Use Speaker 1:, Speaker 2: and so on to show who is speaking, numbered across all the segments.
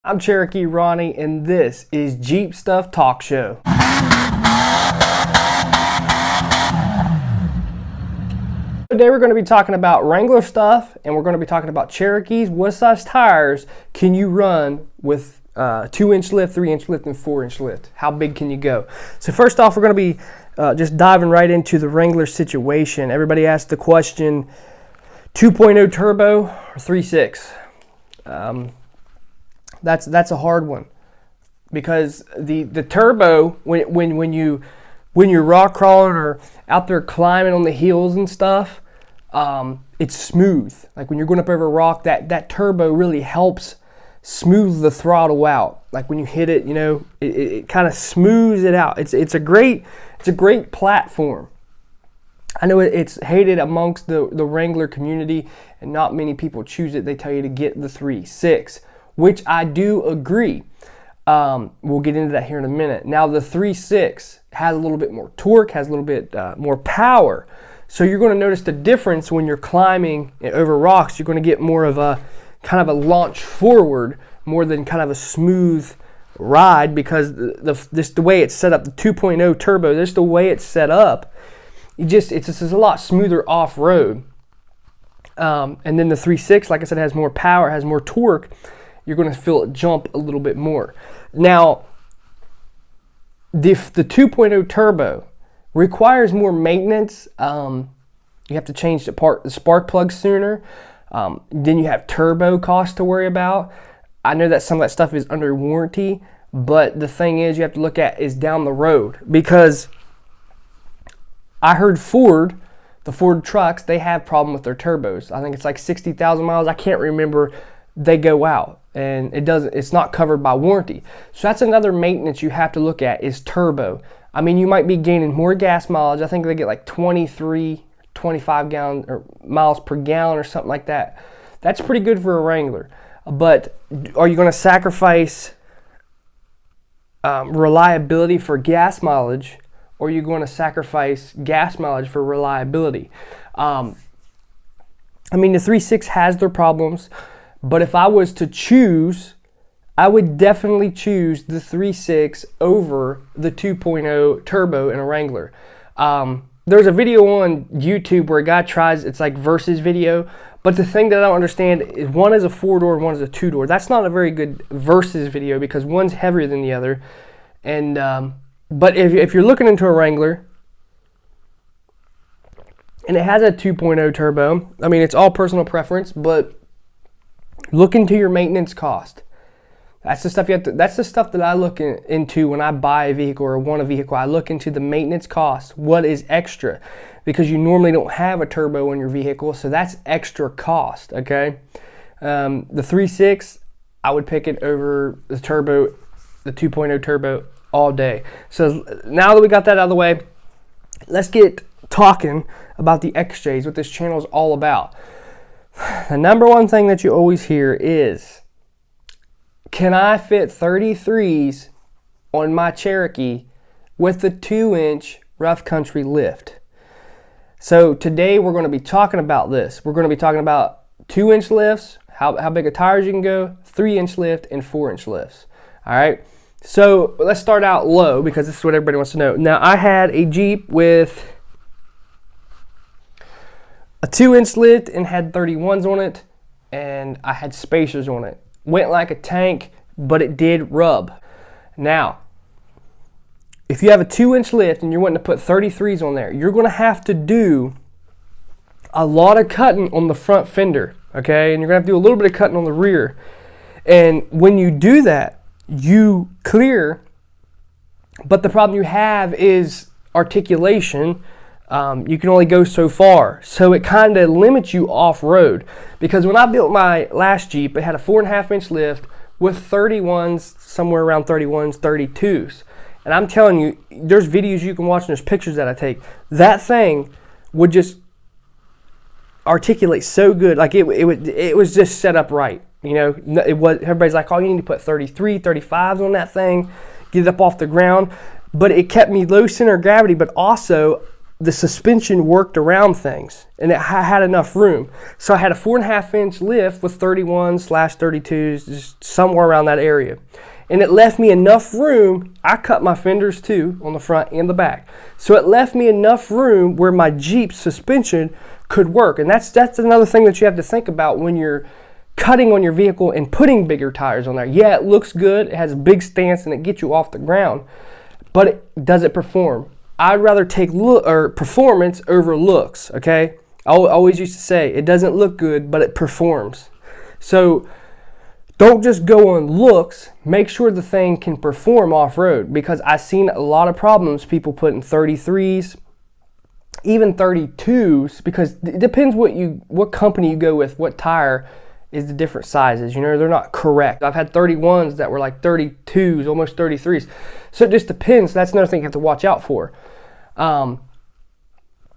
Speaker 1: I'm Cherokee Ronnie, and this is Jeep Stuff Talk Show. Today we're going to be talking about Wrangler stuff, and we're going to be talking about Cherokees. What size tires can you run with 2-inch lift, 3-inch lift, and 4-inch lift? How big can you go? So first off, we're going to be just diving right into the Wrangler situation. Everybody asked the question, 2.0 turbo or 3.6? That's a hard one, because the turbo, when you're rock crawling or out there climbing on the hills and stuff, it's smooth. Like when you're going up over a rock, that turbo really helps smooth the throttle out. Like when you hit it, it kind of smooths it out. It's a great platform. I know it's hated amongst the Wrangler community, and not many people choose it. They tell you to get the 3.6. Which I do agree. We'll get into that here in a minute. Now the 3.6 has a little bit more torque, has a little bit more power. So you're going to notice the difference when you're climbing over rocks. You're going to get more of a kind of a launch forward more than kind of a smooth ride, because the way it's set up, the 2.0 turbo, just the way it's set up, it's just a lot smoother off-road. And then the 3.6, like I said, has more power, has more torque. You're going to feel it jump a little bit more. Now, the 2.0 turbo requires more maintenance. You have to change the spark plug sooner. Then you have turbo costs to worry about. I know that some of that stuff is under warranty, but the thing is you have to look at is down the road, because I heard the Ford trucks, they have problem with their turbos. I think it's like 60,000 miles. I can't remember. They go out, and it's not covered by warranty. So that's another maintenance you have to look at, is turbo. I mean, you might be gaining more gas mileage. I think they get like 23, 25 miles per gallon or something like that. That's pretty good for a Wrangler. But are you going to sacrifice reliability for gas mileage, or are you going to sacrifice gas mileage for reliability? I mean, the 3.6 has their problems. But if I was to choose, I would definitely choose the 3.6 over the 2.0 turbo in a Wrangler. There's a video on YouTube where a guy tries, it's like versus video. But the thing that I don't understand is one is a 4-door and one is a 2-door. That's not a very good versus video, because one's heavier than the other. And but if you're looking into a Wrangler and it has a 2.0 turbo, I mean, it's all personal preference, but look into your maintenance cost. That's the stuff that's the stuff that I look into when I buy a vehicle or want a vehicle. I look into the maintenance cost. What is extra? Because you normally don't have a turbo in your vehicle, so that's extra cost, okay? The 3.6, I would pick it over the turbo, the 2.0 turbo all day. So now that we got that out of the way, let's get talking about the XJs, what this channel is all about. The number one thing that you always hear is, can I fit 33s on my Cherokee with the 2-inch rough country lift? So today we're going to be talking about this. We're going to be talking about 2-inch lifts, how big of tires you can go, 3-inch lift, and 4-inch lifts. All right. So let's start out low, because this is what everybody wants to know. Now, I had a Jeep with a 2-inch lift and had 31s on it, and I had spacers on it. Went like a tank, but it did rub. Now, if you have a 2-inch lift and you're wanting to put 33s on there, you're going to have to do a lot of cutting on the front fender, okay? And you're going to have to do a little bit of cutting on the rear. And when you do that, you clear, but the problem you have is articulation. You can only go so far, so it kind of limits you off-road. Because when I built my last Jeep, it had a 4.5-inch lift with 31s, somewhere around 31s, 32s. And I'm telling you, there's videos you can watch and there's pictures that I take. That thing would just articulate so good. Like it was just set up right. Everybody's like, oh, you need to put 33, 35s on that thing, get it up off the ground. But it kept me low center of gravity, but also the suspension worked around things, and it had enough room. So I had a 4.5 inch lift with 31/32s, just somewhere around that area. And it left me enough room. I cut my fenders too on the front and the back. So it left me enough room where my Jeep suspension could work. And that's another thing that you have to think about when you're cutting on your vehicle and putting bigger tires on there. Yeah, it looks good. It has a big stance and it gets you off the ground. But does it perform? I'd rather take performance over looks, okay? I always used to say, it doesn't look good, but it performs. So don't just go on looks. Make sure the thing can perform off-road, because I've seen a lot of problems people putting 33s, even 32s, because it depends what company you go with, what tire is the different sizes. You know, they're not correct. I've had 31s that were like 32s, almost 33s. So it just depends. That's another thing you have to watch out for.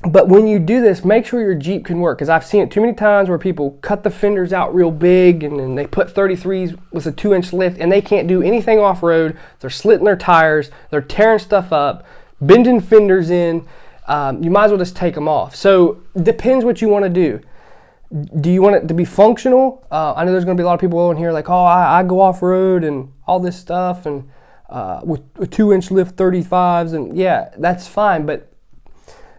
Speaker 1: But when you do this, make sure your Jeep can work, because I've seen it too many times where people cut the fenders out real big and then they put 33s with a 2-inch lift and they can't do anything off-road. They're slitting their tires, they're tearing stuff up, bending fenders in. You might as well just take them off. So it depends what you want to do. Do you want it to be functional? I know there's going to be a lot of people in here like, oh, I go off-road and all this stuff, and with a 2-inch lift 35s, and yeah, that's fine. But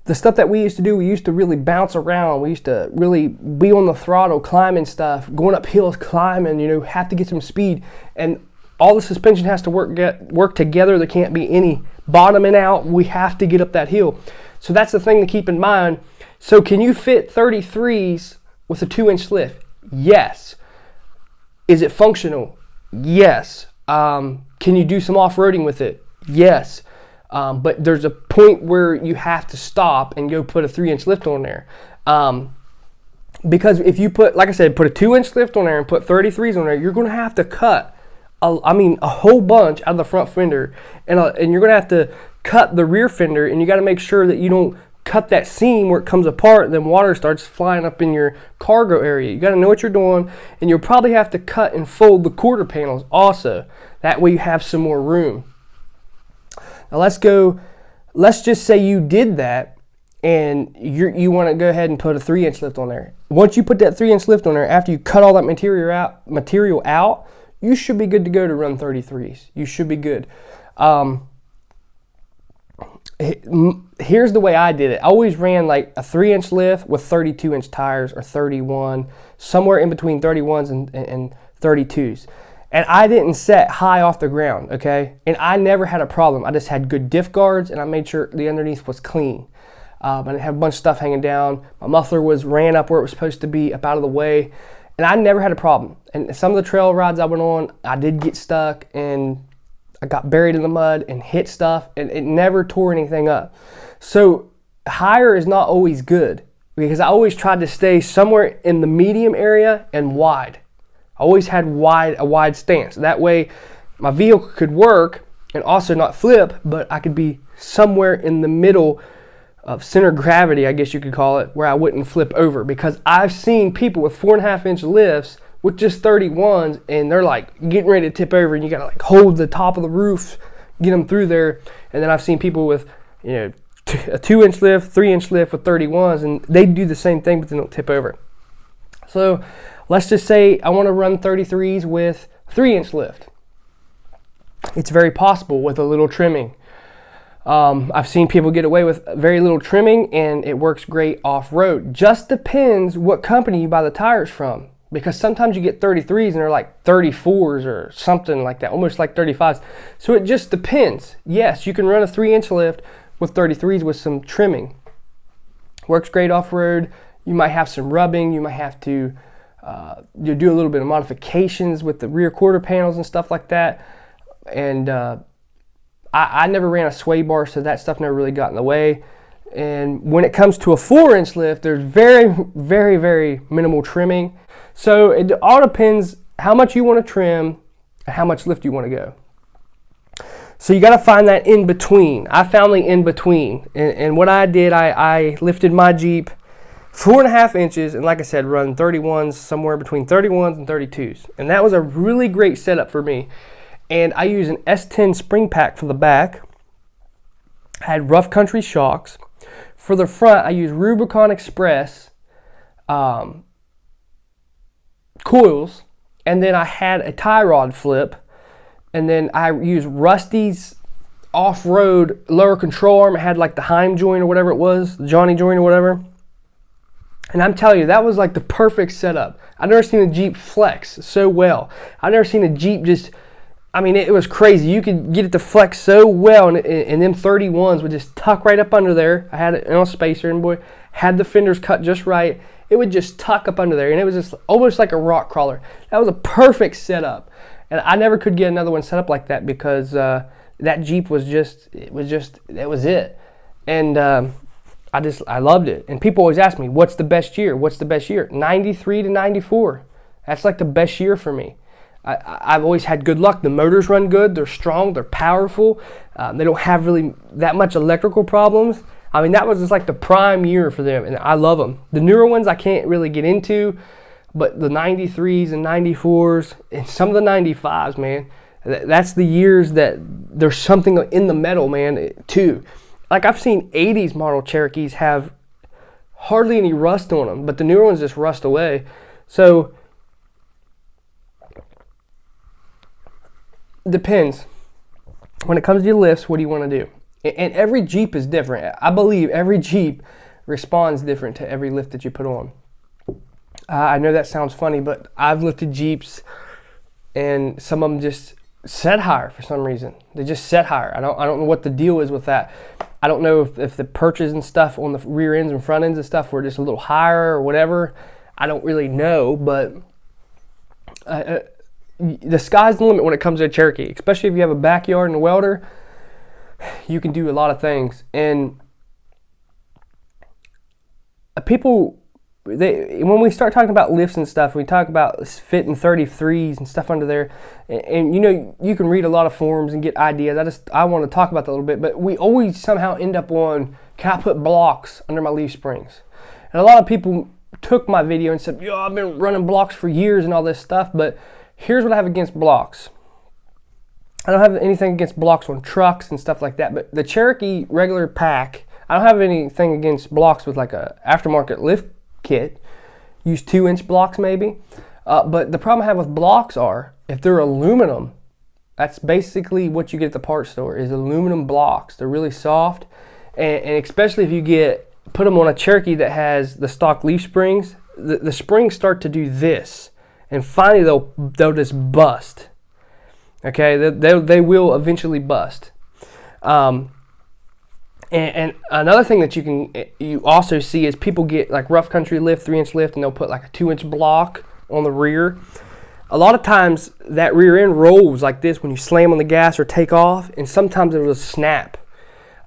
Speaker 1: the stuff that we used to do, we used to really bounce around. We used to really be on the throttle, climbing stuff, going up hills, climbing, you know, have to get some speed. And all the suspension has to work together. There can't be any bottoming out. We have to get up that hill. So that's the thing to keep in mind. So can you fit 33s with a 2-inch lift? Yes. Is it functional? Yes. Can you do some off-roading with it? Yes. But there's a point where you have to stop and go put a 3-inch lift on there. Because if you put, like I said, put a 2-inch lift on there and put 33s on there, you're going to have to cut, a whole bunch out of the front fender. And you're going to have to cut the rear fender, and you got to make sure that you don't cut that seam where it comes apart and then water starts flying up in your cargo area. You got to know what you're doing, and you'll probably have to cut and fold the quarter panels also. That way you have some more room. Now let's just say you did that and you want to go ahead and put a 3-inch lift on there. Once you put that 3-inch lift on there, after you cut all that material out, you should be good to go to run 33s. You should be good. Here's the way I did it. I always ran like a 3-inch lift with 32-inch tires, or 31, somewhere in between 31s and 32s. And I didn't set high off the ground, okay? And I never had a problem. I just had good diff guards, and I made sure the underneath was clean. I didn't have a bunch of stuff hanging down. My muffler ran up where it was supposed to be, up out of the way. And I never had a problem. And some of the trail rides I went on, I did get stuck, and I got buried in the mud and hit stuff, and it never tore anything up. So higher is not always good, because I always tried to stay somewhere in the medium area and wide. I always had a wide stance. That way my vehicle could work and also not flip, but I could be somewhere in the middle of center of gravity, I guess you could call it, where I wouldn't flip over. Because I've seen people with 4.5-inch lifts with just 31s, and they're like getting ready to tip over, and you gotta like hold the top of the roof, get them through there. And then I've seen people with, you know, a 2-inch lift, 3-inch lift with 31s, and they do the same thing, but they don't tip over. So let's just say I want to run 33s with 3-inch lift. It's very possible with a little trimming. I've seen people get away with very little trimming, and it works great off-road. Just depends what company you buy the tires from, because sometimes you get 33s and they're like 34s or something like that, almost like 35s. So it just depends. Yes, you can run a 3-inch lift with 33s with some trimming. Works great off-road. You might have some rubbing. You might have to you do a little bit of modifications with the rear quarter panels and stuff like that. And I never ran a sway bar, so that stuff never really got in the way. And when it comes to a 4-inch lift, there's very, very, very minimal trimming. So it all depends how much you want to trim and how much lift you want to go. So you got to find that in between. I found the in between. And what I did, I lifted my Jeep 4.5 inches, and like I said, run 31s, somewhere between 31s and 32s. And that was a really great setup for me. And I use an S10 spring pack for the back. I had rough country shocks. For the front, I use Rubicon Express coils, and then I had a tie rod flip, and then I used Rusty's off-road lower control arm. It had like the Heim joint or whatever it was, the Johnny joint or whatever. And I'm telling you, that was like the perfect setup. I've never seen a Jeep flex so well. I've never seen a Jeep just, I mean, it was crazy. You could get it to flex so well, and them 31s would just tuck right up under there. I had it on a spacer, and boy, had the fenders cut just right. It would just tuck up under there, and it was just almost like a rock crawler. That was a perfect setup. And I never could get another one set up like that because that Jeep was just, it was it. And I loved it. And people always ask me, what's the best year? What's the best year? 93 to 94. That's like the best year for me. I've always had good luck. The motors run good. They're strong. They're powerful. They don't have really that much electrical problems. I mean, that was just like the prime year for them, and I love them. The newer ones I can't really get into, but the 93s and 94s and some of the 95s, man, that's the years that there's something in the metal, man, too. Like, I've seen 80s model Cherokees have hardly any rust on them, but the newer ones just rust away. So, depends. When it comes to your lifts, what do you want to do? And every Jeep is different. I believe every Jeep responds different to every lift that you put on. I know that sounds funny, but I've lifted Jeeps, and some of them just set higher for some reason. They just set higher. I don't know what the deal is with that. I don't know if the perches and stuff on the rear ends and front ends and stuff were just a little higher or whatever. I don't really know, but the sky's the limit when it comes to a Cherokee, especially if you have a backyard and a welder. You can do a lot of things. And people, when we start talking about lifts and stuff, we talk about fitting 33s and stuff under there, and you know, you can read a lot of forums and get ideas. I want to talk about that a little bit, but we always somehow end up on, can I put blocks under my leaf springs? And a lot of people took my video and said, yo, I've been running blocks for years and all this stuff, but here's what I have against blocks. I don't have anything against blocks on trucks and stuff like that, but the Cherokee regular pack, I don't have anything against blocks with like a aftermarket lift kit. Use 2-inch blocks maybe. But the problem I have with blocks are, if they're aluminum, that's basically what you get at the parts store, is aluminum blocks. They're really soft, and especially if you put them on a Cherokee that has the stock leaf springs, the springs start to do this, and finally they'll just bust. Okay, they will eventually bust. And another thing that you also see is people get like rough country lift, 3-inch lift, and they'll put like a 2-inch block on the rear. A lot of times that rear end rolls like this when you slam on the gas or take off, and sometimes it will snap.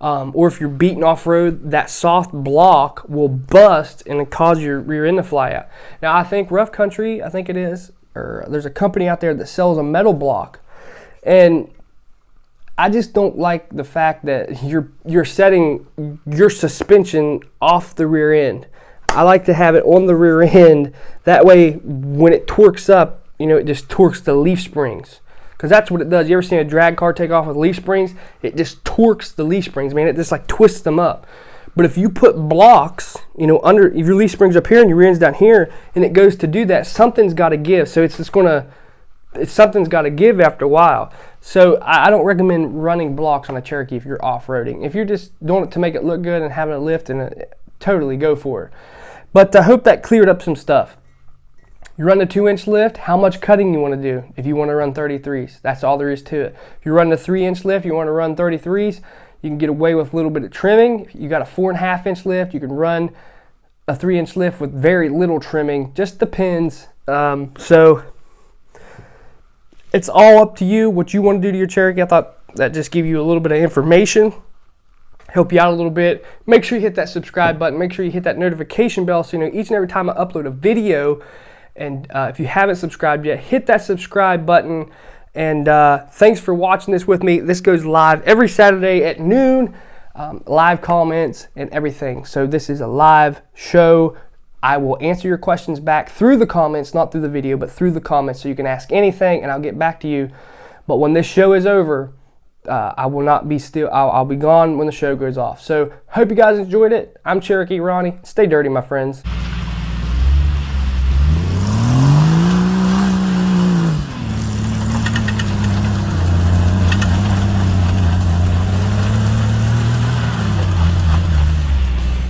Speaker 1: Or if you're beating off-road, that soft block will bust and cause your rear end to fly out. Now, I think rough country, I think it is, or there's a company out there that sells a metal block. And I just don't like the fact that you're setting your suspension off the rear end. I like to have it on the rear end. That way, when it torques up, you know, it just torques the leaf springs. Because that's what it does. You ever seen a drag car take off with leaf springs? It just torques the leaf springs, man. It just like twists them up. But if you put blocks, you know, if your leaf springs up here and your rear end's down here, and it goes to do that, something's got to give. So something's got to give after a while. So I don't recommend running blocks on a Cherokee if you're off-roading. If you're just doing it to make it look good and having a lift, and totally go for it. But I hope that cleared up some stuff. You run a 2-inch lift, how much cutting you want to do if you want to run 33s. That's all there is to it. If you're running a 3-inch lift, you want to run 33s, you can get away with a little bit of trimming. If you got a 4.5-inch lift, you can run a 3-inch lift with very little trimming. Just depends. So it's all up to you what you want to do to your Cherokee. I thought that just gave you a little bit of information, help you out a little bit. Make sure you hit that subscribe button. Make sure you hit that notification bell so you know each and every time I upload a video. And if you haven't subscribed yet, hit that subscribe button. And thanks for watching this with me. This goes live every Saturday at noon. Live comments and everything. So this is a live show. I will answer your questions back through the comments, not through the video, but through the comments, so you can ask anything and I'll get back to you. But when this show is over, I will not be still. I'll be gone when the show goes off. So hope you guys enjoyed it. I'm Cherokee Ronnie. Stay dirty, my friends.